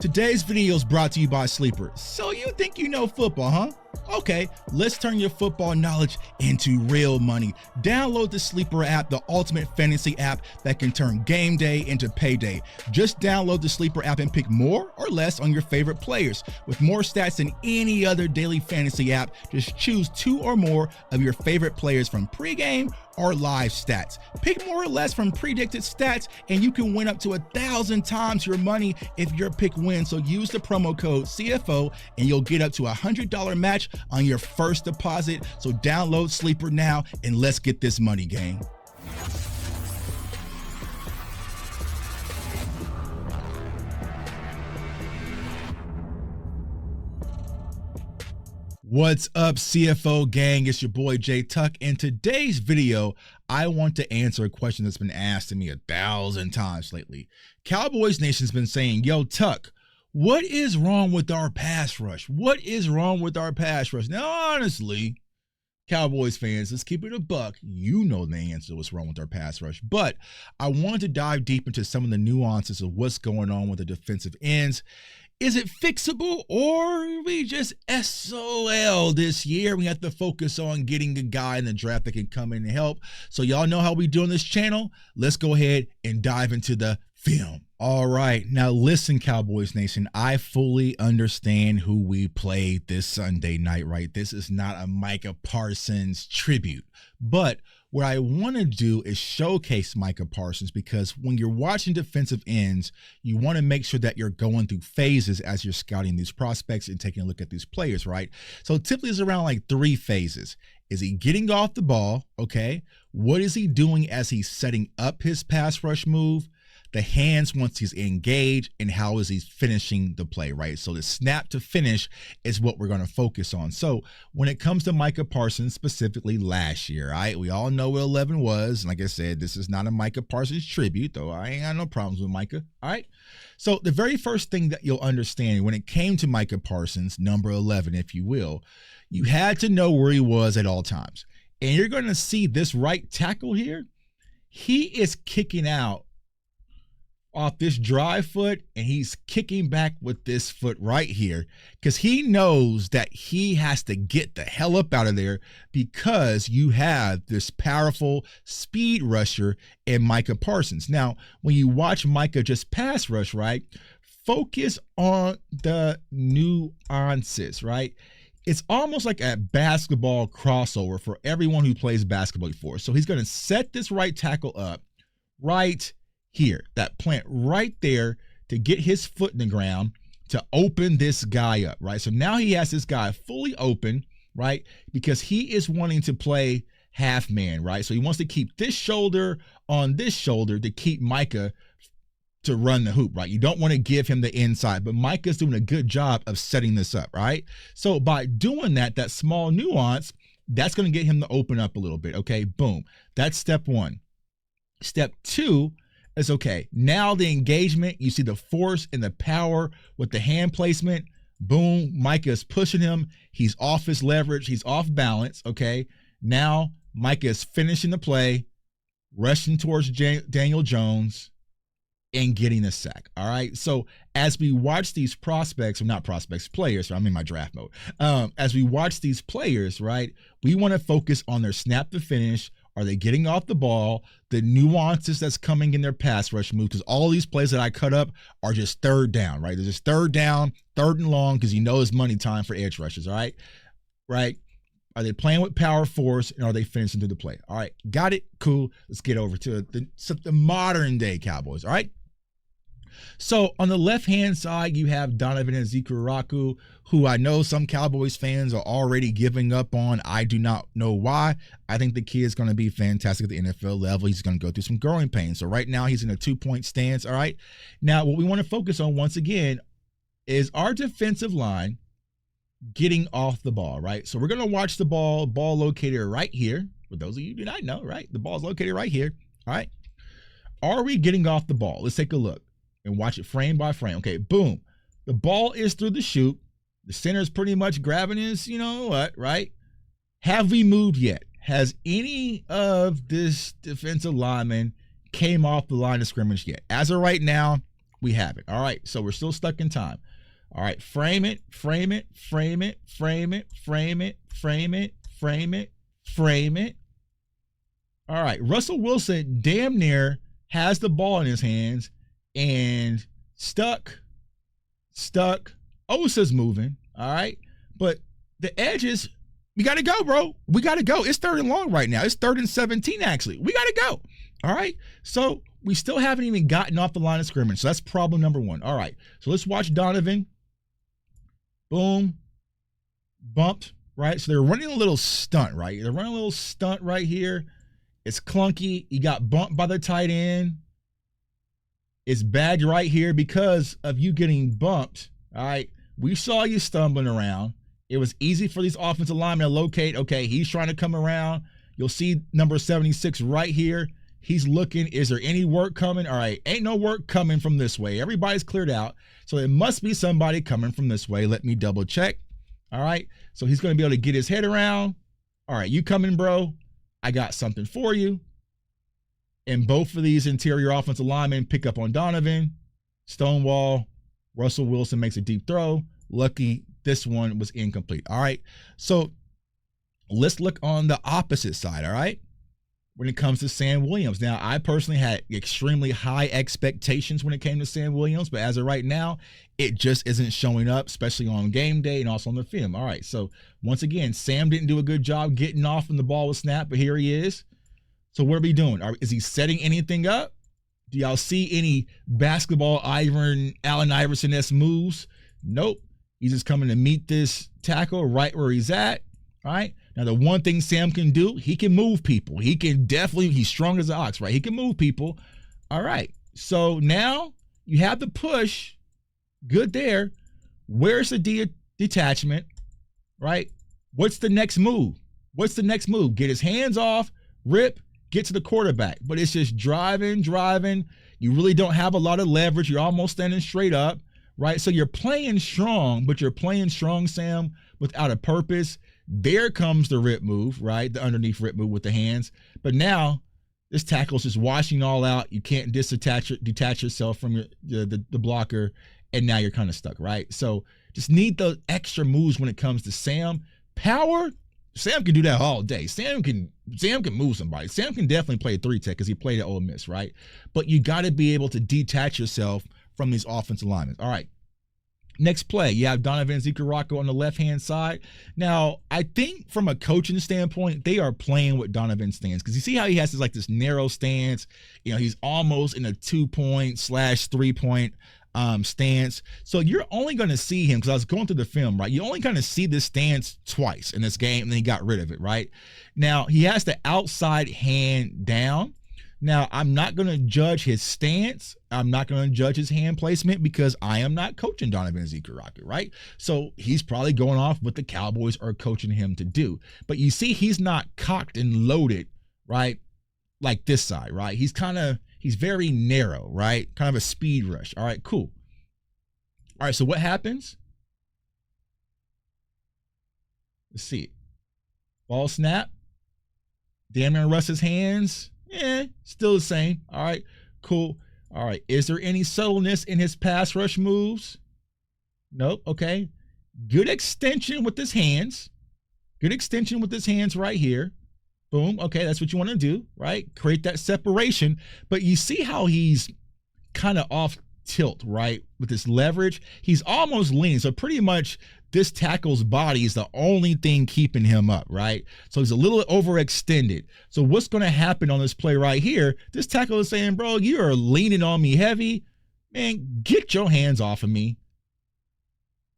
Today's video is brought to you by Sleeper. So you think you know football, huh? Okay, let's turn your football knowledge into real money. Download the Sleeper app, the ultimate fantasy app that can turn game day into payday. Just download the Sleeper app and pick more or less on your favorite players. With more stats than any other daily fantasy app, just choose 2 or more of your favorite players from pregame or live stats. Pick more or less from predicted stats and you can win up to 1,000 times your money if your pick wins. So use the promo code CFO and you'll get up to $100 match on your first deposit. So download Sleeper now and let's get this money, gang. What's up, CFO gang? It's your boy Jay Tuck. In today's video, I want to answer a question that's been asked to me 1,000 times lately. Cowboys Nation's been saying, yo, Tuck, what is wrong with our pass rush? What is wrong with our pass rush? Now, honestly, Cowboys fans, let's keep it a buck. You know the answer to what's wrong with our pass rush. But I wanted to dive deep into some of the nuances of what's going on with the defensive ends. Is it fixable, or are we just SOL this year? We have to focus on getting a guy in the draft that can come in and help. So y'all know how we do on this channel. Let's go ahead and dive into the film. All right, now listen, Cowboys Nation, I fully understand who we played this Sunday night, right? This is not a Micah Parsons tribute, but what I want to do is showcase Micah Parsons, because when you're watching defensive ends, you want to make sure that you're going through phases as you're scouting these prospects and taking a look at these players, right? So typically it's around like 3 phases. Is he getting off the ball? Okay. What is he doing as he's setting up his pass rush move? The hands once he's engaged, and how is he finishing the play, right? So the snap to finish is what we're going to focus on. So when it comes to Micah Parsons, specifically last year, right? We all know what 11 was. Like I said, this is not a Micah Parsons tribute, though I ain't got no problems with Micah, all right? So the very first thing that you'll understand when it came to Micah Parsons, number 11, if you will, you had to know where he was at all times. And you're going to see this right tackle here. He is kicking out off this drive foot, and he's kicking back with this foot right here because he knows that he has to get the hell up out of there, because you have this powerful speed rusher in Micah Parsons. Now, when you watch Micah just pass rush, right, focus on the nuances, right? It's almost like a basketball crossover for everyone who plays basketball before. So he's going to set this right tackle up right here, that plant right there, to get his foot in the ground to open this guy up, right? So now he has this guy fully open, right? Because he is wanting to play half man, right? So he wants to keep this shoulder on this shoulder to keep Micah to run the hoop, right? You don't want to give him the inside, but Micah's doing a good job of setting this up, right? So by doing that, that small nuance, that's going to get him to open up a little bit, okay? Boom. That's step 1. Step 2, it's okay. Now the engagement, you see the force and the power with the hand placement. Boom, Micah is pushing him. He's off his leverage. He's off balance, okay? Now Micah is finishing the play, rushing towards Daniel Jones, and getting a sack, all right? So as we watch these prospects, or not prospects, players, so I'm in my draft mode. As we watch these players, right, we want to focus on their snap to finish. Are they getting off the ball? The nuances that's coming in their pass rush move, because all these plays that I cut up are just third down, right? They're just third down, third and long, because you know it's money time for edge rushers, all right? Right? Are they playing with power, force, and are they finishing through the play? All right, got it, cool. Let's get over to the modern day Cowboys, all right? So on the left-hand side, you have Donovan and Zikuraku, who I know some Cowboys fans are already giving up on. I do not know why. I think the kid is going to be fantastic at the NFL level. He's going to go through some growing pains. So right now he's in a 2-point stance, all right? Now what we want to focus on once again is our defensive line getting off the ball, right? So we're going to watch the ball located right here. For those of you who do not know, right? The ball is located right here, all right? Are we getting off the ball? Let's take a look and watch it frame by frame. Okay, boom. The ball is through the chute. The center is pretty much grabbing his, you know what, right? Have we moved yet? Has any of this defensive lineman came off the line of scrimmage yet? As of right now, We haven't. All right, so we're still stuck in time. All right, frame it, frame it, frame it, frame it, frame it, frame it, frame it, frame it. All right, Russell Wilson damn near has the ball in his hands and stuck. Osa's moving, all right? But the edges, we got to go, bro. We got to go. It's 3rd and long right now. It's 3rd and 17, actually. We got to go, all right? So we still haven't even gotten off the line of scrimmage. So that's problem number 1. All right, so let's watch Donovan. Boom, bumped, right? So they're running a little stunt, right? They're running a little stunt right here. It's clunky. He got bumped by the tight end. It's bagged right here because of you getting bumped, all right? We saw you stumbling around. It was easy for these offensive linemen to locate. Okay, he's trying to come around. You'll see number 76 right here. He's looking. Is there any work coming? All right, ain't no work coming from this way. Everybody's cleared out. So it must be somebody coming from this way. Let me double check. All right, so he's going to be able to get his head around. All right, you coming, bro? I got something for you. And both of these interior offensive linemen pick up on Donovan. Stonewall. Russell Wilson makes a deep throw. Lucky this one was incomplete. All right, so let's look on the opposite side, all right? When it comes to Sam Williams. Now, I personally had extremely high expectations when it came to Sam Williams, but as of right now, it just isn't showing up, especially on game day and also on the film. All right, so once again, Sam didn't do a good job getting off when the ball was snapped, but here he is. So what are we doing? Is he setting anything up? Do y'all see any basketball Allen Iverson-esque moves? Nope. He's just coming to meet this tackle right where he's at. All right. Now, the one thing Sam can do, he can move people. He can definitely, he's strong as an ox, right? He can move people. All right. So now you have the push. Good there. Where's the detachment, right? What's the next move? What's the next move? Get his hands off, rip, get to the quarterback. But it's just driving. You really don't have a lot of leverage. You're almost standing straight up, right? So you're playing strong, but you're playing strong, Sam, without a purpose. There comes the rip move, right? The underneath rip move with the hands. But now this tackle's just washing all out. You can't detach yourself from the blocker, and now you're kind of stuck, right? So just need the extra moves when it comes to Sam. Power, Sam can do that all day. Sam can move somebody. Sam can definitely play a 3-tech because he played at Ole Miss, right? But you got to be able to detach yourself from these offensive linemen. All right. Next play, you have Donovan Zikarako on the left-hand side. Now, I think from a coaching standpoint, they are playing with Donovan's stance because you see how he has this narrow stance. You know, he's almost in a 2-point / 3-point stance. So you're only going to see him, because I was going through the film, right? You only kind of see this stance twice in this game, and then he got rid of it, right? Now, he has the outside hand down. Now, I'm not going to judge his stance. I'm not going to judge his hand placement because I am not coaching Donovan Zikarako, right? So he's probably going off what the Cowboys are coaching him to do. But you see, he's not cocked and loaded, right? Like this side, right? He's very narrow, right? Kind of a speed rush. All right, cool. All right, so what happens? Let's see it. Ball snap. Damn near Russ's hands. Still the same. All right, cool. All right, is there any subtleness in his pass rush moves? Nope. Okay. Good extension with his hands. Good extension with his hands right here. Boom. Okay, that's what you want to do, right? Create that separation. But you see how he's kind of off tilt, right? With this leverage. He's almost leaning. So pretty much this tackle's body is the only thing keeping him up, right? So he's a little overextended. So what's going to happen on this play right here? This tackle is saying, bro, you are leaning on me heavy. Man, get your hands off of me.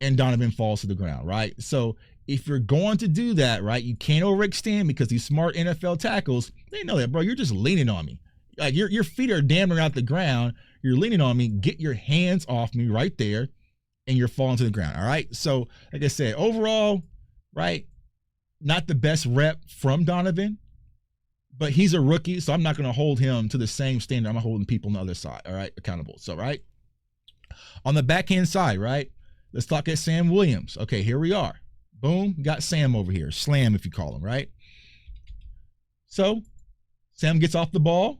And Donovan falls to the ground, right? So if you're going to do that, right, you can't overextend, because these smart NFL tackles, they know that, bro, you're just leaning on me. Like your feet are damn near out the ground. You're leaning on me. Get your hands off me right there. And you're falling to the ground, all right? So, like I said, overall, right, not the best rep from Donovan, but he's a rookie, so I'm not going to hold him to the same standard I'm holding people on the other side, all right, accountable. So, right, on the backhand side, right, let's talk at Sam Williams. Okay, here we are. Boom, got Sam over here. Slam, if you call him, right? So, Sam gets off the ball.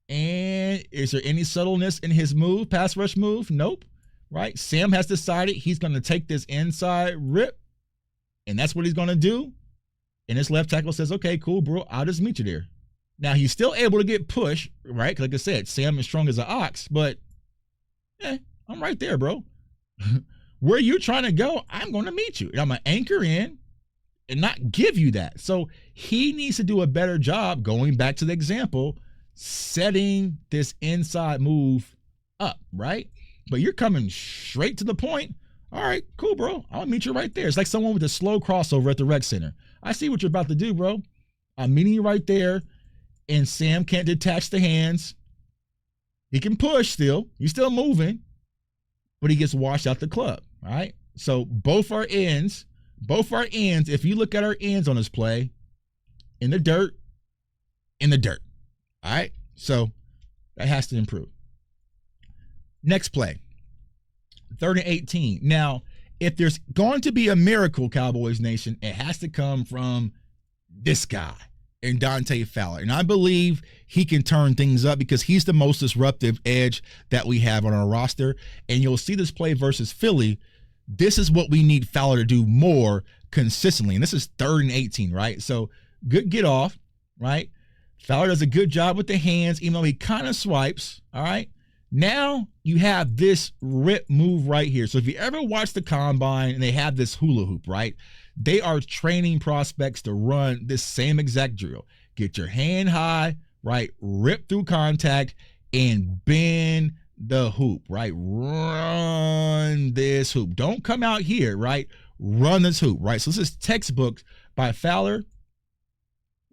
And is there any subtleness in his move, pass rush move? Nope. Right? Sam has decided he's going to take this inside rip, and that's what he's going to do. And his left tackle says, okay, cool, bro, I'll just meet you there. Now, he's still able to get pushed, right? Like I said, Sam is strong as an ox, but I'm right there, bro. Where you're trying to go, I'm going to meet you. And I'm going to anchor in and not give you that. So he needs to do a better job, going back to the example, setting this inside move up, right? But you're coming straight to the point. All right, cool, bro. I'll meet you right there. It's like someone with a slow crossover at the rec center. I see what you're about to do, bro. I'm meeting you right there. And Sam can't detach the hands. He can push still. He's still moving. But he gets washed out the club, all right? So both our ends, if you look at our ends on this play, in the dirt, all right? So that has to improve. Next play, 3rd and 18. Now, if there's going to be a miracle, Cowboys Nation, it has to come from this guy and Dante Fowler. And I believe he can turn things up because he's the most disruptive edge that we have on our roster. And you'll see this play versus Philly. This is what we need Fowler to do more consistently. And this is 3rd and 18, right? So good get off, right? Fowler does a good job with the hands, even though he kind of swipes, all right? Now you have this rip move right here. So if you ever watch the combine and they have this hula hoop, right? They are training prospects to run this same exact drill. Get your hand high, right? Rip through contact and bend the hoop, right? Run this hoop. Don't come out here, right? Run this hoop, right? So this is textbook by Fowler.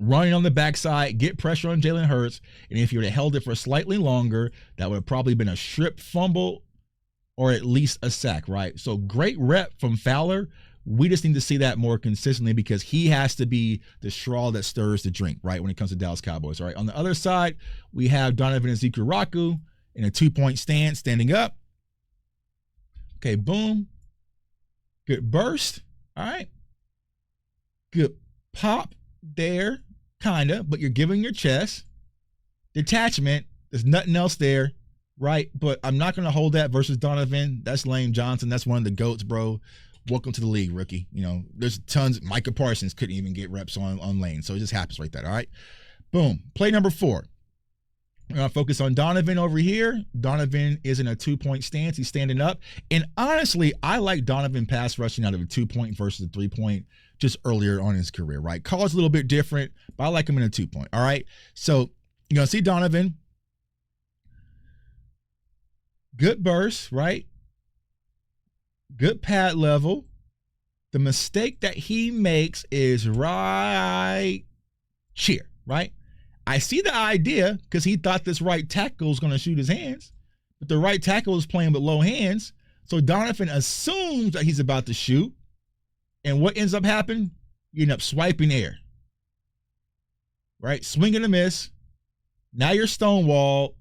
Running on the backside, get pressure on Jalen Hurts. And if you would have held it for slightly longer, that would have probably been a strip fumble or at least a sack, right? So great rep from Fowler. We just need to see that more consistently because he has to be the straw that stirs the drink, right, when it comes to Dallas Cowboys, all right? On the other side, we have Donovan Ezekuraku in a 2-point stance, standing up. Okay, boom. Good burst, all right? Good pop there, kind of, but you're giving your chest. Detachment, there's nothing else there, right? But I'm not going to hold that versus Donovan. That's Lane Johnson. That's one of the GOATs, bro. Welcome to the league, rookie. You know, there's tons. Micah Parsons couldn't even get reps on Lane. So it just happens right there, all right? Boom. Play number 4. We're going to focus on Donovan over here. Donovan is in a 2-point stance. He's standing up. And honestly, I like Donovan pass rushing out of a 2-point versus a 3-point just earlier on in his career, right? College a little bit different, but I like him in a 2-point, all right? So you're going to see Donovan. Good burst, right? Good pad level. The mistake that he makes is right here, right? I see the idea because he thought this right tackle was going to shoot his hands, but the right tackle is playing with low hands. So Donovan assumes that he's about to shoot. And what ends up happening? You end up swiping air, right? Swing and a miss. Now you're stonewalled.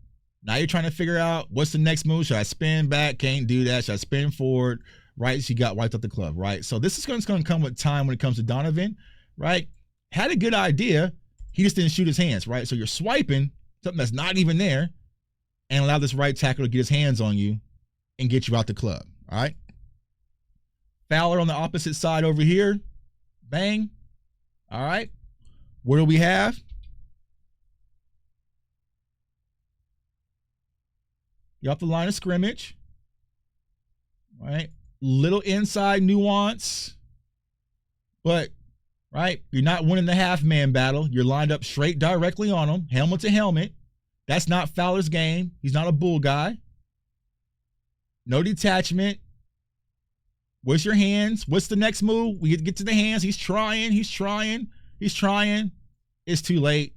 Now you're trying to figure out what's the next move. Should I spin back? Can't do that. Should I spin forward? Right? So you got wiped out the club, right? So this is going to come with time when it comes to Donovan, right? Had a good idea. He just didn't shoot his hands, right? So you're swiping something that's not even there and allow this right tackle to get his hands on you and get you out the club, all right? Fowler on the opposite side over here. Bang. All right. What do we have? You're off the line of scrimmage. All right. Little inside nuance. But, right, you're not winning the half-man battle. You're lined up straight directly on him, helmet to helmet. That's not Fowler's game. He's not a bull guy. No detachment. Where's your hands? What's the next move? We get to the hands. He's trying. It's too late.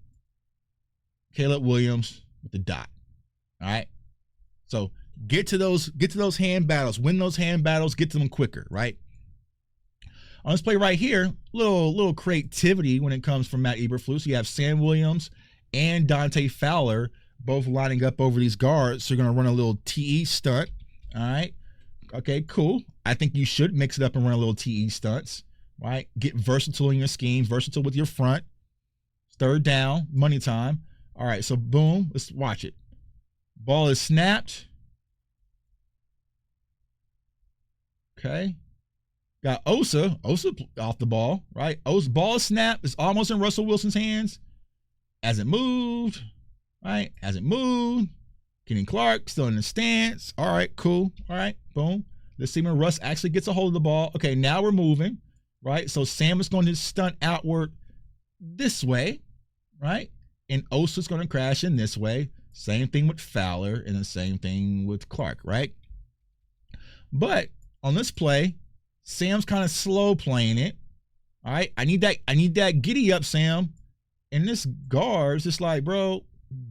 Caleb Williams with the dot. All right. So get to those hand battles. Win those hand battles. Get to them quicker, right? On this play right here, little creativity when it comes from Matt Eberflus. You have Sam Williams and Dante Fowler both lining up over these guards. So you're going to run a little TE stunt. All right. Okay, cool. I think you should mix it up and run a little TE stunts, right? Get versatile in your scheme, versatile with your front. 3rd down, money time. All right, so boom, let's watch it. Ball is snapped. Okay. Got Osa off the ball, right? Osa ball snap is almost in Russell Wilson's hands. Hasn't moved, right? Hasn't moved. Kenny Clark still in the stance. All right, cool. All right, boom. Let's see when Russ actually gets a hold of the ball. Okay, now we're moving, right? So Sam is going to stunt outward this way, right? And Osa's going to crash in this way. Same thing with Fowler and the same thing with Clark, right? But on this play, Sam's kind of slow playing it. All right. I need that giddy up, Sam. And this guard's just like, bro,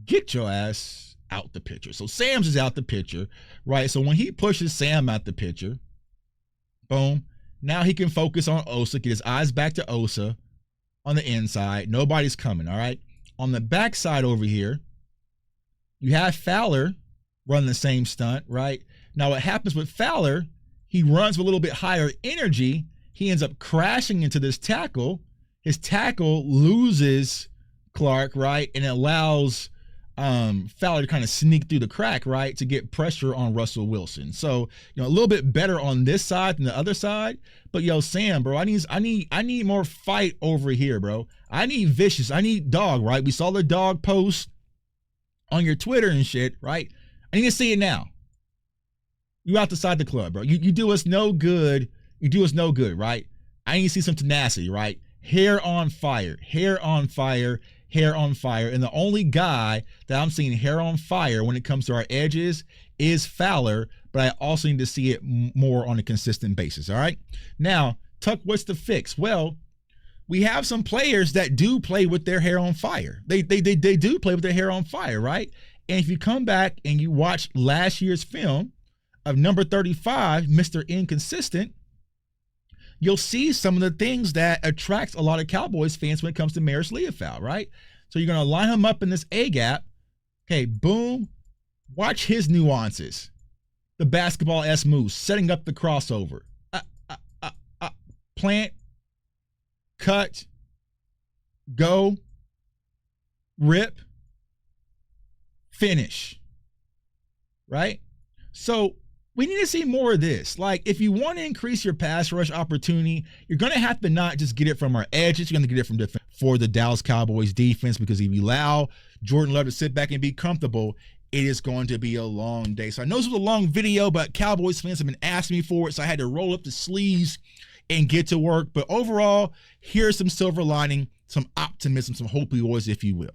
get your ass out the picture. So Sam's is out the picture, right? So when he pushes Sam out the picture, boom, now he can focus on Osa, get his eyes back to Osa on the inside. Nobody's coming, all right? On the backside over here, you have Fowler run the same stunt, right? Now what happens with Fowler, he runs with a little bit higher energy. He ends up crashing into this tackle. His tackle loses Clark, right? And it allows Fowler to kind of sneak through the crack, right? To get pressure on Russell Wilson. So, a little bit better on this side than the other side. But yo, Sam, bro, I need more fight over here, bro. I need vicious. I need dog, right? We saw the dog post on your Twitter and shit, right? I need to see it now. You outside the club, bro. You do us no good. You do us no good, right? I need to see some tenacity, right? Hair on fire, hair on fire, hair on fire. And the only guy that I'm seeing hair on fire when it comes to our edges is Fowler, but I also need to see it more on a consistent basis, all right? Now, Tuck, what's the fix? Well, we have some players that do play with their hair on fire. They do play with their hair on fire, right? And if you come back and you watch last year's film of number 35, Mr. Inconsistent, you'll see some of the things that attracts a lot of Cowboys fans when it comes to Maris Liufau, right? So you're going to line him up in this A-gap. Okay, boom. Watch his nuances. The basketball-esque moves, setting up the crossover. Plant, cut, go, rip, finish, right? So we need to see more of this. Like, if you want to increase your pass rush opportunity, you're going to have to not just get it from our edges. You're going to get it from for the Dallas Cowboys defense, because if you allow Jordan Love to sit back and be comfortable, it is going to be a long day. So I know this was a long video, but Cowboys fans have been asking me for it, so I had to roll up the sleeves and get to work. But overall, here's some silver lining, some optimism, some hope, boys, if you will.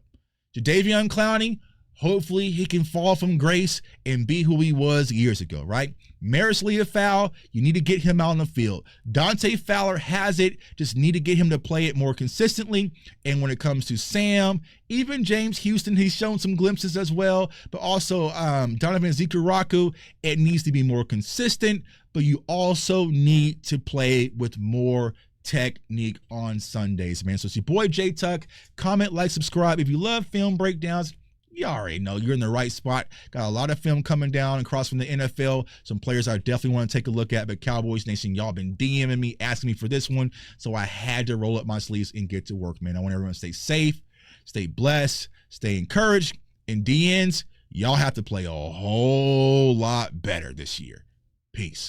Jadeveon Clowney, hopefully he can fall from grace and be who he was years ago, right? Maris Liufau, you need to get him out on the field. Dante Fowler has it, just need to get him to play it more consistently. And when it comes to Sam, even James Houston, he's shown some glimpses as well, but also Donovan Wilson, it needs to be more consistent, but you also need to play with more technique on Sundays, man. So it's your boy J Tuck. Comment, like, subscribe. If you love film breakdowns, you already know you're in the right spot. Got a lot of film coming down across from the NFL. Some players I definitely want to take a look at. But Cowboys Nation, y'all been DMing me, asking me for this one. So I had to roll up my sleeves and get to work, man. I want everyone to stay safe, stay blessed, stay encouraged. And DNs, y'all have to play a whole lot better this year. Peace.